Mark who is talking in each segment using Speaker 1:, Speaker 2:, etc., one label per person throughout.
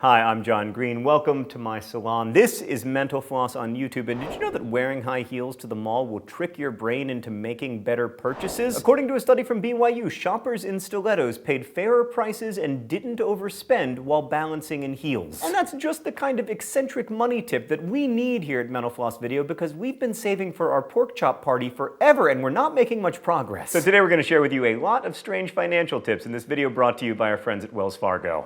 Speaker 1: Hi, I'm John Green. Welcome to my salon. This is Mental Floss on YouTube, and did you know that wearing high heels to the mall will trick your brain into making better purchases? According to a study from BYU, shoppers in stilettos paid fairer prices and didn't overspend while balancing in heels. And that's just the kind of eccentric money tip that we need here at Mental Floss Video, because we've been saving for our pork chop party forever and we're not making much progress. So today we're going to share with you a lot of strange financial tips in this video brought to you by our friends at Wells Fargo.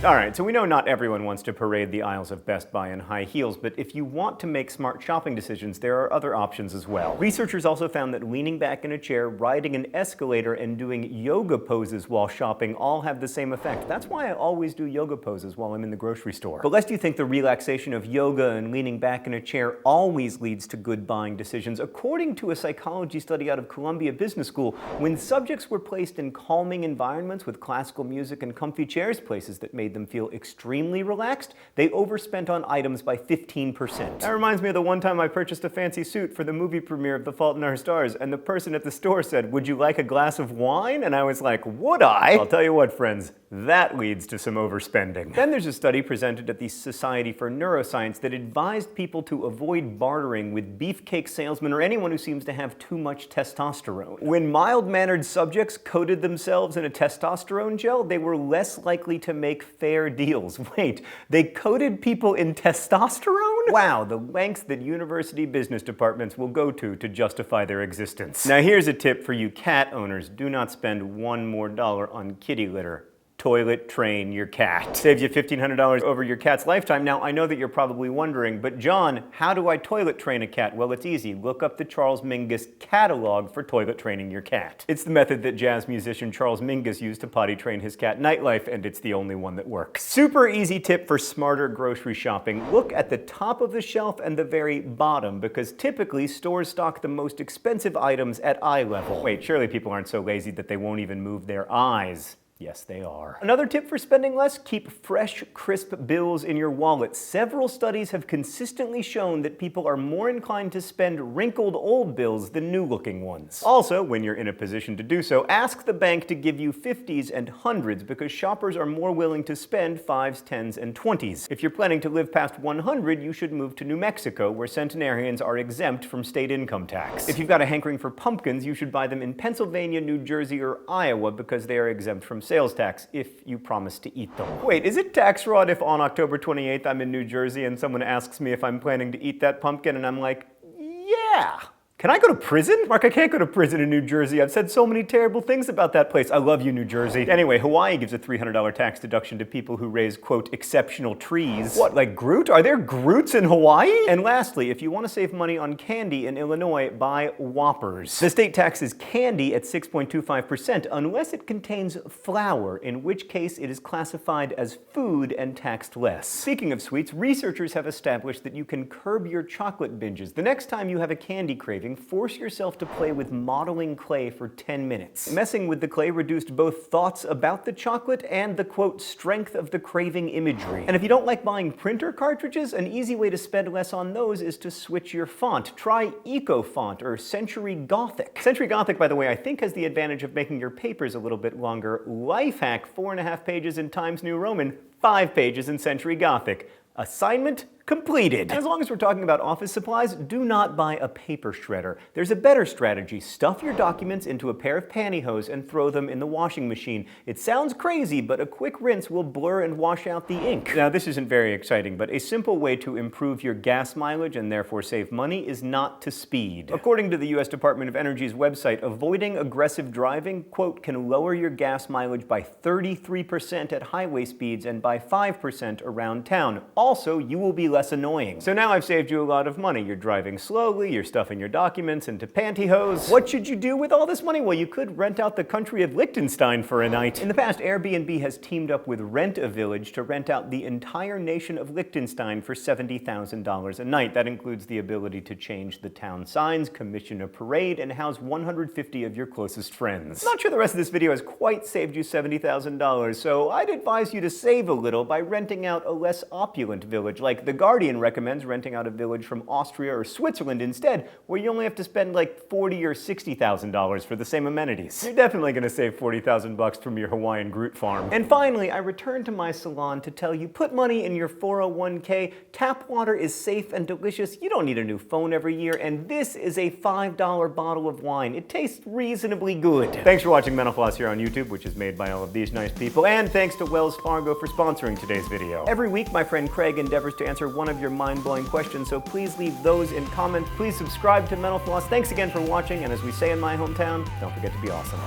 Speaker 1: Alright, so we know not everyone wants to parade the aisles of Best Buy in high heels, but if you want to make smart shopping decisions, there are other options as well. Researchers also found that leaning back in a chair, riding an escalator, and doing yoga poses while shopping all have the same effect. That's why I always do yoga poses while I'm in the grocery store. But lest you think the relaxation of yoga and leaning back in a chair always leads to good buying decisions, according to a psychology study out of Columbia Business School, when subjects were placed in calming environments with classical music and comfy chairs, places that made them feel extremely relaxed, they overspent on items by 15%. That reminds me of the one time I purchased a fancy suit for the movie premiere of The Fault in Our Stars, and the person at the store said, "Would you like a glass of wine?" And I was like, would I? I'll tell you what, friends, that leads to some overspending. Then there's a study presented at the Society for Neuroscience that advised people to avoid bartering with beefcake salesmen or anyone who seems to have too much testosterone. When mild-mannered subjects coated themselves in a testosterone gel, they were less likely to make fair deals. Wait, they coated people in testosterone? Wow, the lengths that university business departments will go to justify their existence. Now here's a tip for you cat owners. Do not spend $1 more on kitty litter. Toilet train your cat. Saves you $1,500 over your cat's lifetime. Now, I know that you're probably wondering, but John, how do I toilet train a cat? Well, it's easy. Look up the Charles Mingus catalog for toilet training your cat. It's the method that jazz musician Charles Mingus used to potty train his cat Nightlife, and it's the only one that works. Super easy tip for smarter grocery shopping. Look at the top of the shelf and the very bottom, because typically stores stock the most expensive items at eye level. Wait, surely people aren't so lazy that they won't even move their eyes. Yes, they are. Another tip for spending less, keep fresh, crisp bills in your wallet. Several studies have consistently shown that people are more inclined to spend wrinkled old bills than new-looking ones. Also, when you're in a position to do so, ask the bank to give you 50s and 100s, because shoppers are more willing to spend 5s, 10s, and 20s. If you're planning to live past 100, you should move to New Mexico, where centenarians are exempt from state income tax. If you've got a hankering for pumpkins, you should buy them in Pennsylvania, New Jersey, or Iowa, because they are exempt from sales tax if you promise to eat them. Wait, is it tax fraud if on October 28th I'm in New Jersey and someone asks me if I'm planning to eat that pumpkin and I'm like, yeah? Can I go to prison? Mark, I can't go to prison in New Jersey. I've said so many terrible things about that place. I love you, New Jersey. Anyway, Hawaii gives a $300 tax deduction to people who raise, quote, exceptional trees. What, like Groot? Are there Groots in Hawaii? And lastly, if you want to save money on candy in Illinois, buy Whoppers. The state tax is candy at 6.25% unless it contains flour, in which case it is classified as food and taxed less. Speaking of sweets, researchers have established that you can curb your chocolate binges. The next time you have a candy craving, force yourself to play with modeling clay for 10 minutes. Messing with the clay reduced both thoughts about the chocolate and the, quote, strength of the craving imagery. And if you don't like buying printer cartridges, an easy way to spend less on those is to switch your font. Try Eco Font or Century Gothic. Century Gothic, by the way, I think has the advantage of making your papers a little bit longer. Life hack, 4.5 pages in Times New Roman, 5 pages in Century Gothic. Assignment completed. And as long as we're talking about office supplies, do not buy a paper shredder. There's a better strategy. Stuff your documents into a pair of pantyhose and throw them in the washing machine. It sounds crazy, but a quick rinse will blur and wash out the ink. Now, this isn't very exciting, but a simple way to improve your gas mileage and therefore save money is not to speed. According to the U.S. Department of Energy's website, avoiding aggressive driving, quote, can lower your gas mileage by 33% at highway speeds and by 5% around town. Also, you will be less annoying. So now I've saved you a lot of money. You're driving slowly, you're stuffing your documents into pantyhose. What should you do with all this money? Well, you could rent out the country of Liechtenstein for a night. In the past, Airbnb has teamed up with Rent-A-Village to rent out the entire nation of Liechtenstein for $70,000 a night. That includes the ability to change the town signs, commission a parade, and house 150 of your closest friends. I'm not sure the rest of this video has quite saved you $70,000, so I'd advise you to save a little by renting out a less opulent village like the Guardian recommends renting out a village from Austria or Switzerland instead, where you only have to spend like $40,000 or $60,000 for the same amenities. You're definitely gonna save 40,000 bucks from your Hawaiian Groot farm. And finally, I returned to my salon to tell you, put money in your 401k. Tap water is safe and delicious. You don't need a new phone every year, and this is a $5 bottle of wine. It tastes reasonably good. Thanks for watching Mental Floss here on YouTube, which is made by all of these nice people, and thanks to Wells Fargo for sponsoring today's video. Every week, my friend Craig endeavors to answer one of your mind-blowing questions, so please leave those in comments. Please subscribe to Mental Floss. Thanks again for watching, and as we say in my hometown, don't forget to be awesome.